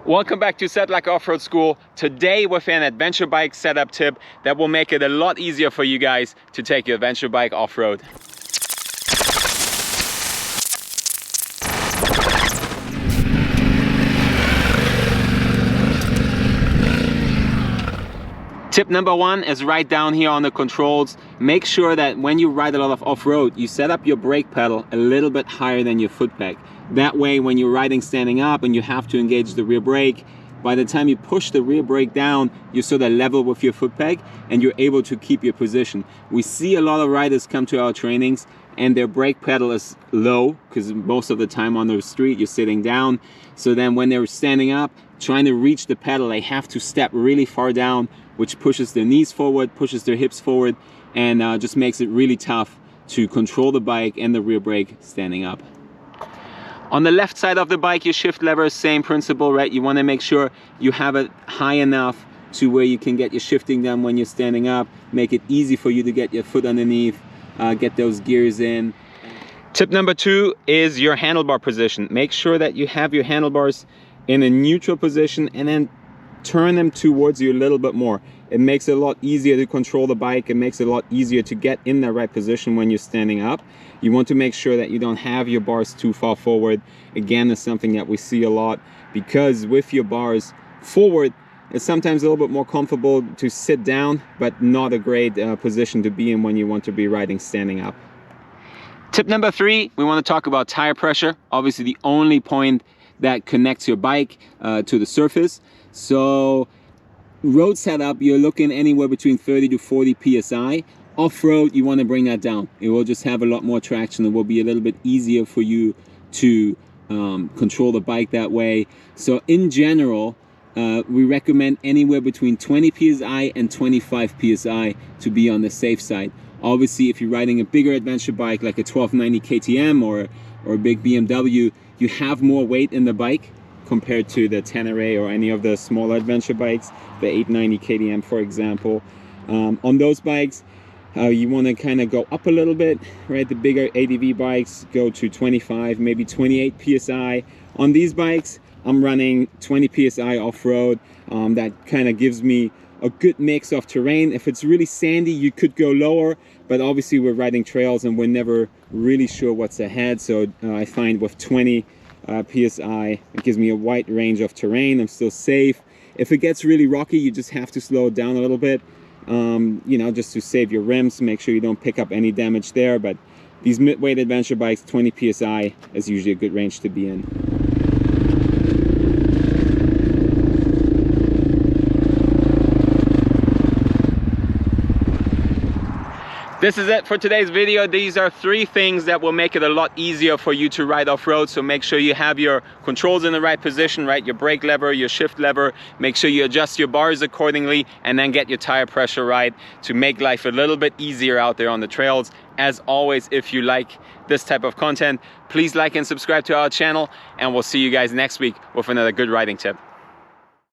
Welcome back to Sedlak Off-Road School. Today with an adventure bike setup tip that will make it a lot easier for you guys to take your adventure bike off-road. Tip number one is right down here on the controls. Make sure that when you ride a lot of off-road, you set up your brake pedal a little bit higher than your foot peg. That way, when you're riding standing up and you have to engage the rear brake, by the time you push the rear brake down, you're sort of level with your foot peg and you're able to keep your position. We see a lot of riders come to our trainings and their brake pedal is low because most of the time on the street you're sitting down. So then when they're standing up, trying to reach the pedal, they have to step really far down, which pushes their knees forward, pushes their hips forward, and just makes it really tough to control the bike and the rear brake standing up. On the left side of the bike, your shift lever, same principle, right? You want to make sure you have it high enough to where you can get your shifting done when you're standing up, make it easy for you to get your foot underneath, get those gears in. Tip number two is your handlebar position. Make sure that you have your handlebars in a neutral position and then turn them towards you a little bit more. It makes it a lot easier to control the bike. It makes it a lot easier to get in the right position when you're standing up. You want to make sure that you don't have your bars too far forward. Again, it's something that we see a lot because with your bars forward, it's sometimes a little bit more comfortable to sit down, but not a great position to be in when you want to be riding standing up. Tip number three, we want to talk about tire pressure. Obviously the only point that connects your bike to the surface. So road setup, you're looking anywhere between 30 to 40 psi. Off-road, you want to bring that down. It will just have a lot more traction. It will be a little bit easier for you to control the bike that way. So in general, we recommend anywhere between 20 psi and 25 psi to be on the safe side. Obviously, if you're riding a bigger adventure bike like a 1290 KTM or a big BMW, you have more weight in the bike compared to the Tenere or any of the smaller adventure bikes, the 890 KTM for example. On those bikes, you want to kind of go up a little bit, right? The bigger ADV bikes go to 25, maybe 28 psi. On these bikes, I'm running 20 psi off-road. That kind of gives me a good mix of terrain. If it's really sandy, you could go lower, but obviously we're riding trails and we're never really sure what's ahead. So I find with 20 psi, it gives me a wide range of terrain. I'm still safe. If it gets really rocky, you just have to slow it down a little bit, you know, just to save your rims, make sure you don't pick up any damage there. But these mid-weight adventure bikes, 20 psi is usually a good range to be in. This is it for today's video. These are three things that will make it a lot easier for you to ride off-road. So make sure you have your controls in the right position, right? Your brake lever, your shift lever. Make sure you adjust your bars accordingly and then get your tire pressure right to make life a little bit easier out there on the trails. As always, if you like this type of content, please like and subscribe to our channel and we'll see you guys next week with another good riding tip.